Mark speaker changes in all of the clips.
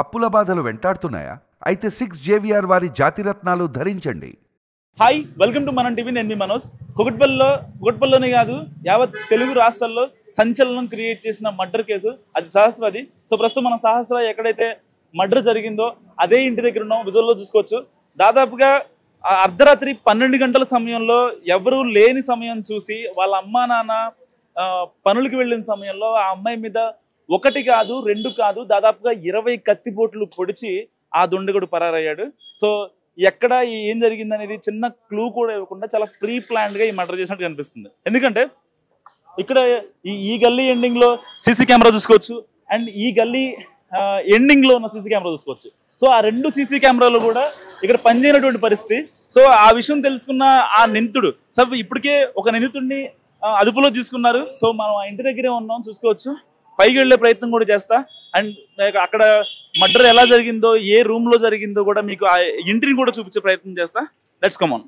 Speaker 1: అప్పుల బాధలు వెంటాడుతున్నాయా? అయితే 6 JVR వారి జాతిరత్నాలు ధరించండి.
Speaker 2: హాయ్, వెల్కమ్ టు మనం టీవీ. నేను మీ మనోజ్. కుకట్పల్లిలోనే కాదు, యావత్ తెలుగు రాష్ట్రాల్లో సంచలనం క్రియేట్ చేసిన మర్డర్ కేసు అది సహస్రది. సో ప్రస్తుతం మన సహస్ర ఎక్కడైతే మర్డర్ జరిగిందో అదే ఇంటి దగ్గర ఉన్నాం. విజువల్లో చూసుకోవచ్చు. దాదాపుగా అర్ధరాత్రి 12 గంటల సమయంలో ఎవరూ లేని సమయం చూసి వాళ్ళ అమ్మా నాన్న పనులకి వెళ్ళిన సమయంలో ఆ అమ్మాయి మీద 1 కాదు 2 కాదు దాదాపుగా 20 కత్తిపోట్లు పొడిచి ఆ దుండగుడు పరారయ్యాడు. సో ఎక్కడ ఏం జరిగింది అనేది చిన్న క్లూ కూడా ఇవ్వకుండా చాలా ప్రీ ప్లాన్డ్ గా ఈ మర్డర్ చేసినట్టు కనిపిస్తుంది. ఎందుకంటే ఇక్కడ ఈ గల్లీ ఎండింగ్ లో సీసీ కెమెరా చూసుకోవచ్చు, అండ్ ఈ గల్లీ ఎండింగ్ లో ఉన్న సీసీ కెమెరా చూసుకోవచ్చు. సో ఆ 2 సీసీ కెమెరాలు కూడా ఇక్కడ పనిచేయనటువంటి పరిస్థితి. సో ఆ విషయం తెలుసుకున్న ఆ నిందితుడు ఇప్పటికే ఒక నిందితుడిని అదుపులో తీసుకున్నారు. సో మనం ఆ ఇంటి దగ్గరే ఉన్నాం, చూసుకోవచ్చు. పైకి వెళ్లే ప్రయత్నం కూడా చేస్తా, అండ్ అక్కడ మర్డర్ ఎలా జరిగిందో, ఏ రూమ్ లో జరిగిందో కూడా మీకు ఆ ఇంటిని కూడా చూపించే ప్రయత్నం చేస్తా. Let's come on.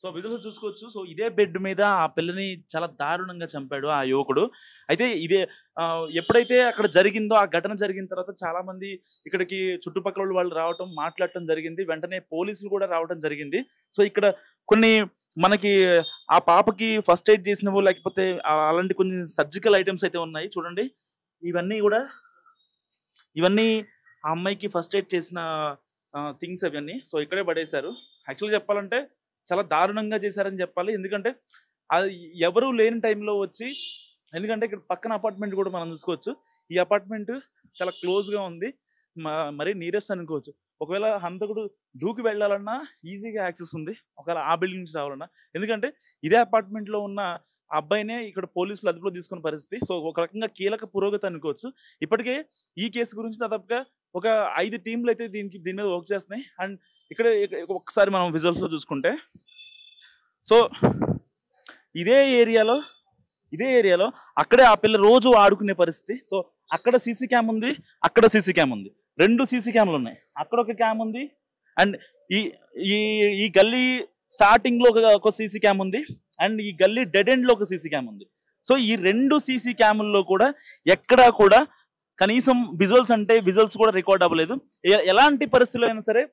Speaker 2: So visuals చూసుకోవచ్చు. సో ఇదే బెడ్ మీద ఆ పిల్లని చాలా దారుణంగా చంపాడు ఆ యువకుడు. అయితే ఇదే ఎప్పుడైతే అక్కడ జరిగిందో, ఆ ఘటన జరిగిన తర్వాత చాలా మంది ఇక్కడికి చుట్టుపక్కల వాళ్ళు రావటం, మాట్లాడటం జరిగింది. వెంటనే పోలీసులు కూడా రావడం జరిగింది. సో ఇక్కడ కొన్ని మనకి ఆ పాపకి ఫస్ట్ ఎయిడ్ చేసినవో లేకపోతే అలాంటి కొన్ని సర్జికల్ ఐటమ్స్ అయితే ఉన్నాయి. చూడండి, ఇవన్నీ ఆ అమ్మాయికి ఫస్ట్ ఎయిడ్ చేసిన థింగ్స్ అవన్నీ. సో ఇక్కడే పడేశారు. యాక్చువల్గా చెప్పాలంటే చాలా దారుణంగా చేశారని చెప్పాలి. ఎందుకంటే అది ఎవరు లేని టైంలో వచ్చి, ఎందుకంటే ఇక్కడ పక్కన అపార్ట్మెంట్ కూడా మనం చూసుకోవచ్చు. ఈ అపార్ట్మెంట్ చాలా క్లోజ్గా ఉంది, మరీ నియరెస్ట్ అనుకోవచ్చు. ఒకవేళ హంతకుడు దూకి వెళ్ళాలన్నా ఈజీగా యాక్సెస్ ఉంది, ఒకవేళ ఆ బిల్డింగ్ నుంచి రావాలన్నా. ఎందుకంటే ఇదే అపార్ట్మెంట్లో ఉన్న ఆ అబ్బాయినే ఇక్కడ పోలీసులు అదుపులో తీసుకున్న పరిస్థితి. సో ఒక రకంగా కీలక పురోగతి అనుకోవచ్చు. ఇప్పటికే ఈ కేసు గురించి దాదాపుగా ఒక 5 టీంలు అయితే దీని మీద వర్క్ చేస్తున్నాయి. అండ్ ఇక్కడ ఒకసారి మనం విజువల్స్లో చూసుకుంటే, సో ఇదే ఏరియాలో అక్కడే ఆ పిల్ల రోజు ఆడుకునే పరిస్థితి. సో అక్కడ సీసీ క్యామ్ ఉంది, అక్కడ సీసీ క్యామ్ ఉంది, 2 సీసీ క్యామ్లు ఉన్నాయి. అక్కడ ఒక క్యామ్ ఉంది, అండ్ ఈ గల్లీ స్టార్టింగ్ లో ఒక సీసీ క్యామ్ ఉంది, అండ్ ఈ గల్లీ డెడ్ ఎండ్ లో ఒక సీసీ క్యామ్ ఉంది. సో ఈ 2 సీసీ క్యాముల్లో కూడా ఎక్కడా కూడా కనీసం విజువల్స్ కూడా రికార్డ్ అవ్వలేదు. ఎలాంటి పరిస్థితుల్లో అయినా సరే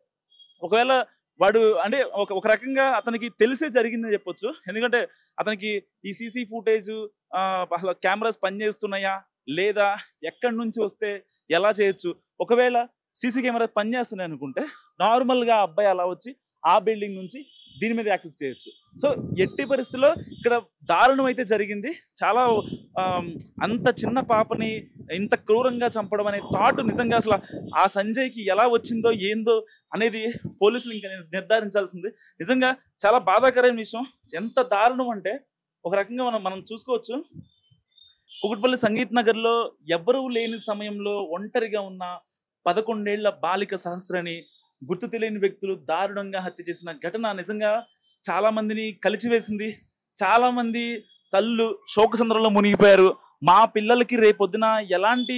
Speaker 2: ఒకవేళ వాడు అంటే ఒక రకంగా అతనికి తెలిసే జరిగిందని చెప్పొచ్చు. ఎందుకంటే అతనికి ఈ సీసీ ఫుటేజ్ అసలు కెమెరాస్ పనిచేస్తున్నాయా లేదా, ఎక్కడి నుంచి వస్తే ఎలా చేయొచ్చు. ఒకవేళ సీసీ కెమెరా పనిచేస్తున్నాయి అనుకుంటే నార్మల్గా అబ్బాయి అలా వచ్చి ఆ బిల్డింగ్ నుంచి దీని మీద యాక్సెస్ చేయొచ్చు. సో ఎట్టి పరిస్థితుల్లో ఇక్కడ దారుణం అయితే జరిగింది. చాలా అంత చిన్న పాపని ఇంత క్రూరంగా చంపడం అనే థాట్ నిజంగా అసలు ఆ సంజయ్కి ఎలా వచ్చిందో ఏందో అనేది పోలీసులు ఇంకా నిర్ధారించాల్సింది. నిజంగా చాలా బాధాకరమైన విషయం. ఎంత దారుణం అంటే ఒక రకంగా మనం చూసుకోవచ్చు. కుకట్పల్లి సంగీత్ నగర్లో ఎవ్వరూ లేని సమయంలో ఒంటరిగా ఉన్న 11 ఏళ్ల బాలిక సహస్రని గుర్తు తెలియని వ్యక్తులు దారుణంగా హత్య చేసిన ఘటన నిజంగా చాలా మందిని కలిచివేసింది. చాలా మంది తల్లు శోకసంద్రంలో మునిగిపోయారు. మా పిల్లలకి రేపొద్దున ఎలాంటి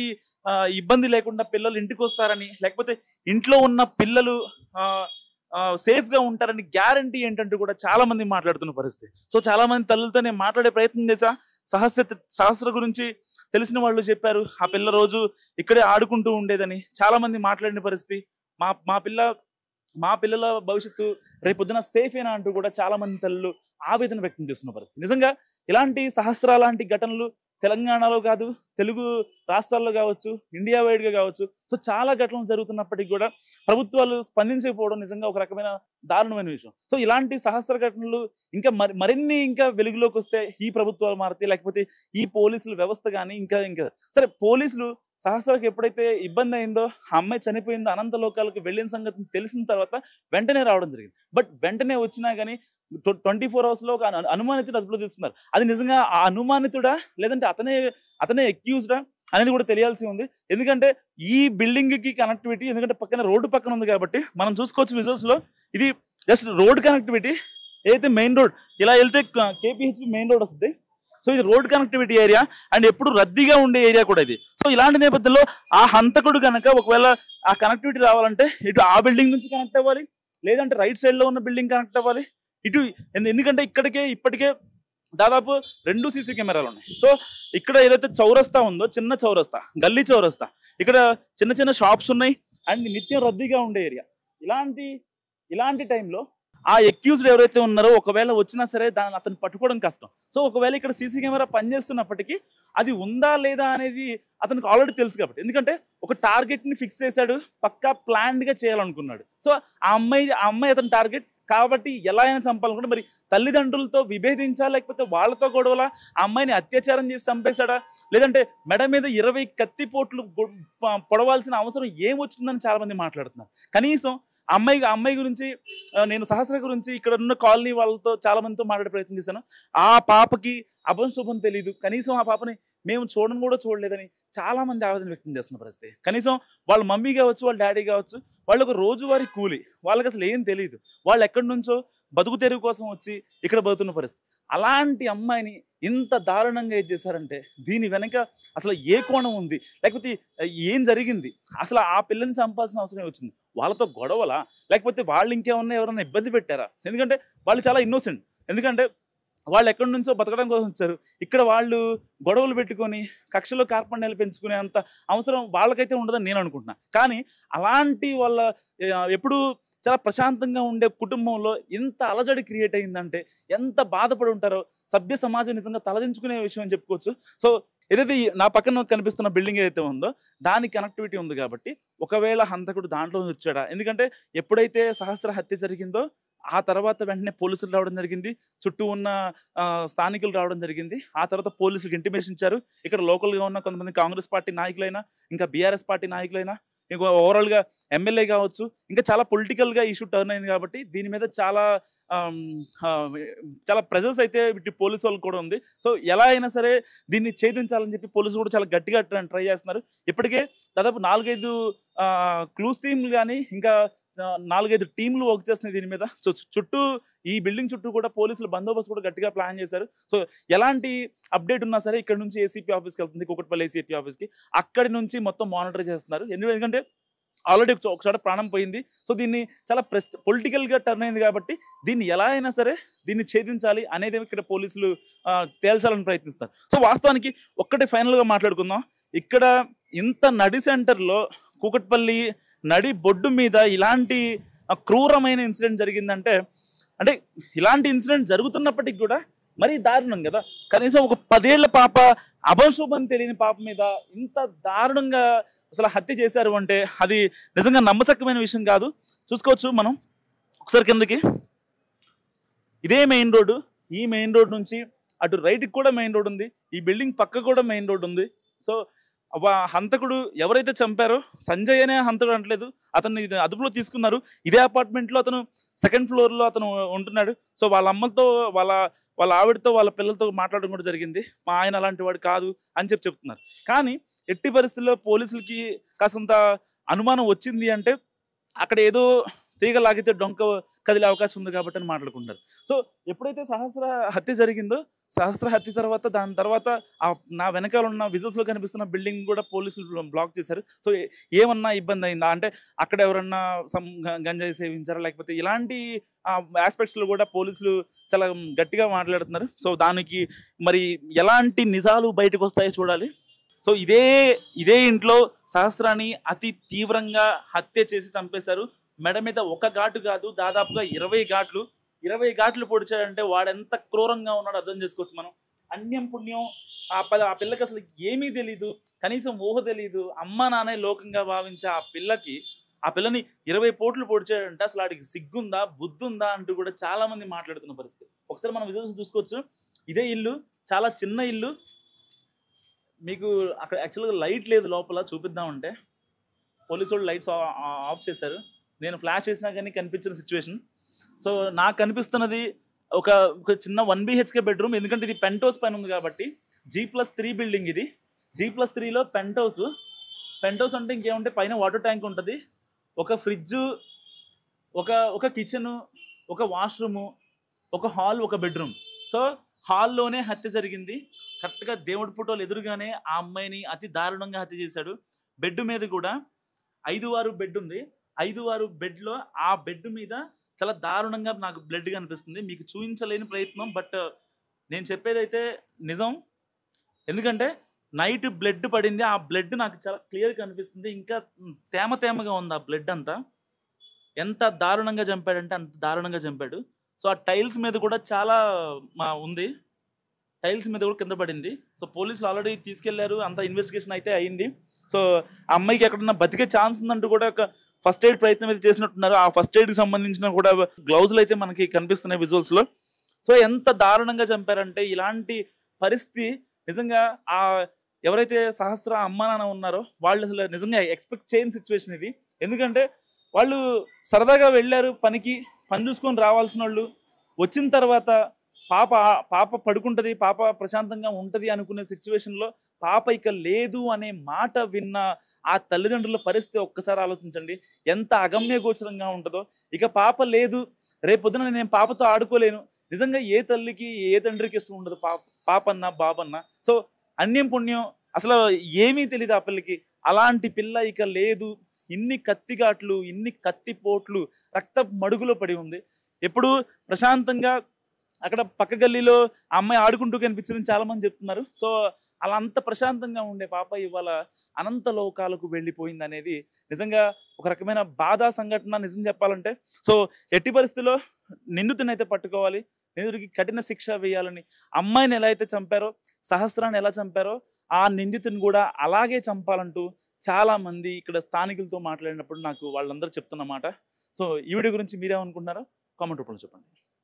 Speaker 2: ఇబ్బంది లేకుండా పిల్లలు ఇంటికి వస్తారని, లేకపోతే ఇంట్లో ఉన్న పిల్లలు సేఫ్ గా ఉంటారని గ్యారంటీ ఏంటంటూ కూడా చాలా మంది మాట్లాడుతున్న పరిస్థితి. సో చాలా మంది తల్లులతో నేను మాట్లాడే ప్రయత్నం చేశా. సహస్ర గురించి తెలిసిన వాళ్ళు చెప్పారు, ఆ పిల్ల రోజు ఇక్కడే ఆడుకుంటూ ఉండేదని. చాలా మంది మాట్లాడిన పరిస్థితి. మా పిల్ల మా పిల్లల భవిష్యత్తు రేపొద్దున సేఫేనా అంటూ కూడా చాలా మంది తల్లులు ఆవేదన వ్యక్తం చేస్తున్న పరిస్థితి. నిజంగా ఇలాంటి సహస్రాలాంటి ఘటనలు తెలంగాణలో కాదు, తెలుగు రాష్ట్రాల్లో కావచ్చు, ఇండియా వైడ్గా కావచ్చు, సో చాలా ఘటనలు జరుగుతున్నప్పటికీ కూడా ప్రభుత్వాలు స్పందించకపోవడం నిజంగా ఒక రకమైన దారుణమైన విషయం. సో ఇలాంటి సహస్ర ఘటనలు ఇంకా మరిన్ని ఇంకా వెలుగులోకి వస్తే ఈ ప్రభుత్వాలు మారితే, లేకపోతే ఈ పోలీసుల వ్యవస్థ కానీ ఇంకా సరే పోలీసులు సహస్రాకి ఎప్పుడైతే ఇబ్బంది అయిందో, ఆ అమ్మాయి చనిపోయిందో, అనంత లోకాలకు వెళ్ళిన సంగతి తెలిసిన తర్వాత వెంటనే రావడం జరిగింది. బట్ వెంటనే వచ్చినా కానీ 24 hours ఒక అనుమానితుడు అదుపులో తీసుకున్నారు. అది నిజంగా ఆ అనుమానితుడా లేదంటే అతనే అక్యూజ్డా అనేది కూడా తెలియాల్సి ఉంది. ఎందుకంటే ఈ బిల్డింగ్ కి కనెక్టివిటీ, ఎందుకంటే పక్కన రోడ్డు పక్కన ఉంది కాబట్టి మనం చూసుకోవచ్చు విజువల్స్ లో. ఇది జస్ట్ రోడ్ కనెక్టివిటీ. ఏదైతే మెయిన్ రోడ్ ఇలా వెళ్తే కేపీహెచ్పి మెయిన్ రోడ్ వస్తుంది. సో ఇది రోడ్ కనెక్టివిటీ ఏరియా అండ్ ఎప్పుడు రద్దీగా ఉండే ఏరియా కూడా ఇది. సో ఇలాంటి నేపథ్యంలో ఆ హంతకుడు కనుక ఒకవేళ ఆ కనెక్టివిటీ రావాలంటే ఇటు ఆ బిల్డింగ్ నుంచి కనెక్ట్ అవ్వాలి, లేదంటే రైట్ సైడ్ లో ఉన్న బిల్డింగ్ కనెక్ట్ అవ్వాలి ఇటు. ఎందుకంటే ఇప్పటికే దాదాపు 2 సీసీ కెమెరాలు ఉన్నాయి. సో ఇక్కడ ఏదైతే చౌరస్తా ఉందో, చిన్న చౌరస్తా, గల్లీ చౌరస్తా, ఇక్కడ చిన్న షాప్స్ ఉన్నాయి అండ్ నిత్యం రద్దీగా ఉండే ఏరియా. ఇలాంటి టైంలో ఆ అక్యూజ్డ్ ఎవరైతే ఉన్నారో ఒకవేళ వచ్చినా సరే అతను పట్టుకోవడం కష్టం. సో ఒకవేళ ఇక్కడ సీసీ కెమెరా పనిచేస్తున్నప్పటికీ అది ఉందా లేదా అనేది అతనికి ఆల్రెడీ తెలుసు కాబట్టి, ఎందుకంటే ఒక టార్గెట్ ని ఫిక్స్ చేశాడు, పక్కా ప్లాన్డ్ గా చేయాలనుకున్నాడు. సో ఆ అమ్మాయి అతని టార్గెట్ కాబట్టి ఎలా అయినా చంపాలనుకుంటే, మరి తల్లిదండ్రులతో విభేదించా, లేకపోతే వాళ్ళతో గొడవలా, ఆ అమ్మాయిని అత్యాచారం చేసి చంపేశాడా, లేదంటే మెడ మీద 20 కత్తిపోట్లు పొడవాల్సిన అవసరం ఏమొచ్చిందని చాలా మంది మాట్లాడుతున్నారు. కనీసం అమ్మాయి గురించి, నేను సహస్ర గురించి ఇక్కడ ఉన్న కాలనీ వాళ్ళతో చాలా మందితో మాట్లాడే ప్రయత్నం చేశాను. ఆ పాపకి అభంశుభం తెలియదు, కనీసం ఆ పాపని మేము చూడలేదని చాలా మంది ఆవేదన వ్యక్తం చేస్తున్న పరిస్థితి. కనీసం వాళ్ళ మమ్మీ కావచ్చు, వాళ్ళ డాడీ కావచ్చు, వాళ్ళు ఒక రోజువారీ కూలి, వాళ్ళకి అసలు ఏం తెలియదు, వాళ్ళు ఎక్కడి నుంచో బతుకు తెరువు కోసం వచ్చి ఇక్కడ బతుకున్న పరిస్థితి. అలాంటి అమ్మాయిని ఇంత దారుణంగా ఏం చేశారంటే దీని వెనక అసలు ఏ కోణం ఉంది, లేకపోతే ఏం జరిగింది, అసలు ఆ పిల్లని చంపాల్సిన అవసరం వచ్చింది, వాళ్ళతో గొడవలా, లేకపోతే వాళ్ళు ఇంకేమన్నా ఎవరైనా ఇబ్బంది పెట్టారా? ఎందుకంటే వాళ్ళు చాలా ఇన్నోసెంట్. ఎందుకంటే వాళ్ళు ఎక్కడి నుంచో బతకడం కోసం వచ్చారు, ఇక్కడ వాళ్ళు గొడవలు పెట్టుకొని కక్షలో కార్పణ్యాలు పెంచుకునే అంత అవసరం వాళ్ళకైతే ఉండదని నేను అనుకుంటున్నా. కానీ అలాంటి వాళ్ళ ఎప్పుడు చాలా ప్రశాంతంగా ఉండే కుటుంబంలో ఇంత అలజడి క్రియేట్ అయిందంటే ఎంత బాధపడి ఉంటారో సభ్య సమాజం నిజంగా తలదించుకునే విషయం అని చెప్పుకోవచ్చు. సో ఏదైతే నా పక్కన కనిపిస్తున్న బిల్డింగ్ ఏదైతే ఉందో దానికి కనెక్టివిటీ ఉంది కాబట్టి ఒకవేళ హంతకుడు దాంట్లో వచ్చాడా, ఎందుకంటే ఎప్పుడైతే సహస్ర హత్య జరిగిందో ఆ తర్వాత వెంటనే పోలీసులు రావడం జరిగింది, చుట్టూ ఉన్న స్థానికులు రావడం జరిగింది. ఆ తర్వాత పోలీసులకు ఇంటిమేషన్ ఇచ్చారు. ఇక్కడ లోకల్గా ఉన్న కొంతమంది కాంగ్రెస్ పార్టీ నాయకులైనా, ఇంకా బీఆర్ఎస్ పార్టీ నాయకులైనా, ఇంకా ఓవరాల్గా ఎమ్మెల్యే కావచ్చు, ఇంకా చాలా పొలిటికల్గా ఇష్యూ టర్న్ అయింది కాబట్టి దీని మీద చాలా ప్రెజర్స్ అయితే ఇటు పోలీసు వాళ్ళకి కూడా ఉంది. సో ఎలా అయినా సరే దీన్ని ఛేదించాలని చెప్పి పోలీసులు కూడా చాలా గట్టిగా ట్రై చేస్తున్నారు. ఇప్పటికే దాదాపు 4-5 క్లూస్ టీంలు కానీ ఇంకా 4-5 టీంలు వర్క్ చేస్తున్నాయి దీని మీద. సో చుట్టూ ఈ బిల్డింగ్ చుట్టూ కూడా పోలీసులు బందోబస్తు కూడా గట్టిగా ప్లాన్ చేశారు. సో ఎలాంటి అప్డేట్ ఉన్నా సరే ఇక్కడ నుంచి ఏసీపీ ఆఫీస్కి వెళ్తుంది, కూకట్పల్లి ఏసీపీ ఆఫీస్కి, అక్కడి నుంచి మొత్తం మానిటర్ చేస్తున్నారు. ఎందుకంటే ఆల్రెడీ ఒకసారి ప్రాణం పోయింది. సో దీన్ని చాలా పొలిటికల్గా టర్న్ అయింది కాబట్టి దీన్ని ఎలా అయినా సరే దీన్ని ఛేదించాలి అనేది ఇక్కడ పోలీసులు తేల్చాలని ప్రయత్నిస్తారు. సో వాస్తవానికి ఒక్కటే ఫైనల్గా మాట్లాడుకుందాం. ఇక్కడ ఇంత నడి సెంటర్లో కూకట్పల్లి నడి బొడ్డు మీద ఇలాంటి క్రూరమైన ఇన్సిడెంట్ జరిగిందంటే, అంటే ఇలాంటి ఇన్సిడెంట్ జరుగుతున్నప్పటికి కూడా మరీ దారుణం కదా. కనీసం ఒక 10 ఏళ్ల పాప, అభంశుభం తెలియని పాప మీద ఇంత దారుణంగా అసలు హత్య చేశారు అంటే అది నిజంగా నమ్మశక్యమైన విషయం కాదు. చూసుకోవచ్చు మనం ఒకసారి కిందకి. ఇదే మెయిన్ రోడ్డు, ఈ మెయిన్ రోడ్ నుంచి అటు రైట్కి కూడా మెయిన్ రోడ్ ఉంది, ఈ బిల్డింగ్ పక్క కూడా మెయిన్ రోడ్ ఉంది. సో హంతకుడు ఎవరైతే చంపారో సంజయ్ అనే హంతకుడు అంటలేదు, అతన్ని అదుపులో తీసుకున్నారు. ఇదే అపార్ట్మెంట్లో అతను 2nd ఫ్లోర్లో అతను ఉంటున్నాడు. సో వాళ్ళ అమ్మతో వాళ్ళ ఆవిడతో వాళ్ళ పిల్లలతో మాట్లాడడం కూడా జరిగింది. మా ఆయన అలాంటి వాడు కాదు అని చెప్తున్నారు. కానీ ఎట్టి పరిస్థితుల్లో పోలీసులకి కాసంత అనుమానం వచ్చింది అంటే అక్కడ ఏదో తీగ లాగితే డొంక కదిలే అవకాశం ఉంది కాబట్టి అని మాట్లాడుకుంటారు. సో ఎప్పుడైతే సహస్ర హత్య జరిగిందో, సహస్ర హత్య తర్వాత దాని తర్వాత నా వెనకాల ఉన్న విజువల్స్లో కనిపిస్తున్న బిల్డింగ్ కూడా పోలీసులు బ్లాక్ చేశారు. సో ఏమన్నా ఇబ్బంది అయిందా అంటే అక్కడ ఎవరన్నా గంజాయి సేవించారా, లేకపోతే ఇలాంటి ఆస్పెక్ట్స్లో కూడా పోలీసులు చాలా గట్టిగా మాట్లాడుతున్నారు. సో దానికి మరి ఎలాంటి నిజాలు బయటకు వస్తాయో చూడాలి. సో ఇదే ఇంట్లో సహస్రాన్ని అతి తీవ్రంగా హత్య చేసి చంపేశారు. మెడ మీద ఒక ఘాటు కాదు, దాదాపుగా 20 ఘాట్లు పొడిచాడంటే వాడెంత క్రూరంగా ఉన్నాడో అర్థం చేసుకోవచ్చు మనం. అన్యం పుణ్యం ఆ పిల్లకి అసలు ఏమీ తెలీదు, కనీసం ఊహ తెలీదు. అమ్మ నాన్నే లోకంగా భావించే ఆ పిల్లని 20 పోట్లు పొడిచాడంటే అసలు వాడికి సిగ్గుందా, బుద్ధుందా అంటూ కూడా చాలా మంది మాట్లాడుతున్న పరిస్థితి. ఒకసారి మనం విజువల్స్ చూసుకోవచ్చు. ఇదే ఇల్లు, చాలా చిన్న ఇల్లు. మీకు అక్కడ యాక్చువల్గా లైట్ లేదు లోపల, చూపిద్దామంటే పోలీసు వాళ్ళు లైట్స్ ఆఫ్ చేశారు. నేను ఫ్లాష్ చేసినా కానీ కనిపించిన సిచ్యువేషన్. సో నాకు కనిపిస్తున్నది ఒక చిన్న 1 BHK బెడ్రూమ్. ఎందుకంటే ఇది పెంట్ హౌస్ పైన ఉంది కాబట్టి. G+3 బిల్డింగ్ ఇది. G+3లో పెంట్ హౌస్ అంటే ఇంకేముంటే పైన వాటర్ ట్యాంక్ ఉంటుంది, ఒక ఫ్రిడ్జ్, ఒక కిచెను, ఒక వాష్రూము, ఒక హాల్, ఒక బెడ్రూమ్. సో హాల్లోనే హత్య జరిగింది. కరెక్ట్గా దేవుడి ఫోటోలు ఎదురుగానే ఆ అమ్మాయిని అతి దారుణంగా హత్య చేశాడు. బెడ్ మీద కూడా 5 బెడ్ ఉంది. 5 బెడ్లో ఆ బెడ్ మీద చాలా దారుణంగా నాకు బ్లడ్ కనిపిస్తుంది. మీకు చూపించలేని ప్రయత్నం, బట్ నేను చెప్పేదైతే నిజం. ఎందుకంటే నైట్ బ్లడ్ పడింది, ఆ బ్లడ్ నాకు చాలా క్లియర్ కనిపిస్తుంది. ఇంకా తేమగా ఉంది ఆ బ్లడ్ అంతా. ఎంత దారుణంగా చంపాడంటే అంత దారుణంగా చంపాడు. సో ఆ టైల్స్ మీద కూడా చాలా ఉంది, టైల్స్ మీద కూడా కింద పడింది. సో పోలీసులు ఆల్రెడీ తీసుకెళ్లారు, అంత ఇన్వెస్టిగేషన్ అయితే అయింది. సో ఆ అమ్మాయికి ఎక్కడన్నా బతికే ఛాన్స్ ఉందంటూ కూడా ఒక ఫస్ట్ ఎయిడ్ ప్రయత్నం అయితే చేసినట్టున్నారు. ఆ ఫస్ట్ ఎయిడ్కి సంబంధించిన కూడా గ్లౌజులు అయితే మనకి కనిపిస్తున్నాయి విజువల్స్లో. సో ఎంత దారుణంగా చంపారంటే ఇలాంటి పరిస్థితి నిజంగా ఎవరైతే సహస్ర అమ్మ నాన్న ఉన్నారో వాళ్ళు అసలు నిజంగా ఎక్స్పెక్ట్ చేయని సిచ్యువేషన్ ఇది. ఎందుకంటే వాళ్ళు సరదాగా వెళ్ళారు పని చూసుకొని రావాల్సిన వాళ్ళు, వచ్చిన తర్వాత పాప పడుకుంటుంది, పాప ప్రశాంతంగా ఉంటుంది అనుకునే సిచ్యువేషన్లో పాప ఇక లేదు అనే మాట విన్న ఆ తల్లిదండ్రుల పరిస్థితి ఒక్కసారి ఆలోచించండి, ఎంత అగమ్య గోచరంగా ఉంటుందో. ఇక పాప లేదు, రేపొద్దున నేను పాపతో ఆడుకోలేను. నిజంగా ఏ తల్లికి ఏ తండ్రికి ఇష్టం ఉండదు పాపన్న బాబన్న. సో అన్యం పుణ్యం అసలు ఏమీ తెలియదు ఆ పిల్లకి. అలాంటి పిల్ల ఇక లేదు. ఇన్ని కత్తిఘాట్లు, ఇన్ని కత్తిపోట్లు, రక్త మడుగులో పడి ఉంది. ఎప్పుడు ప్రశాంతంగా అక్కడ పక్క గల్లీలో ఆ అమ్మాయి ఆడుకుంటూ కనిపించిందని చాలా మంది చెప్తున్నారు. సో అలా అంత ప్రశాంతంగా ఉండే పాప ఇవాళ అనంత లోకాలకు వెళ్ళిపోయింది అనేది నిజంగా ఒక రకమైన బాధా సంఘటన. నిజం చెప్పాలంటే సో ఎట్టి పరిస్థితిలో నిందితుని అయితే పట్టుకోవాలి, నిందితుడికి కఠిన శిక్ష వేయాలని. అమ్మాయిని ఎలా అయితే చంపారో, సహస్రాన్ని ఎలా చంపారో ఆ నిందితుని కూడా అలాగే చంపాలంటూ చాలా మంది ఇక్కడ స్థానికులతో మాట్లాడినప్పుడు నాకు వాళ్ళందరూ చెప్తున్నమాట. సో ఈ వీడియో గురించి మీరేమనుకుంటున్నారో కామెంట్ రూపంలో చెప్పండి.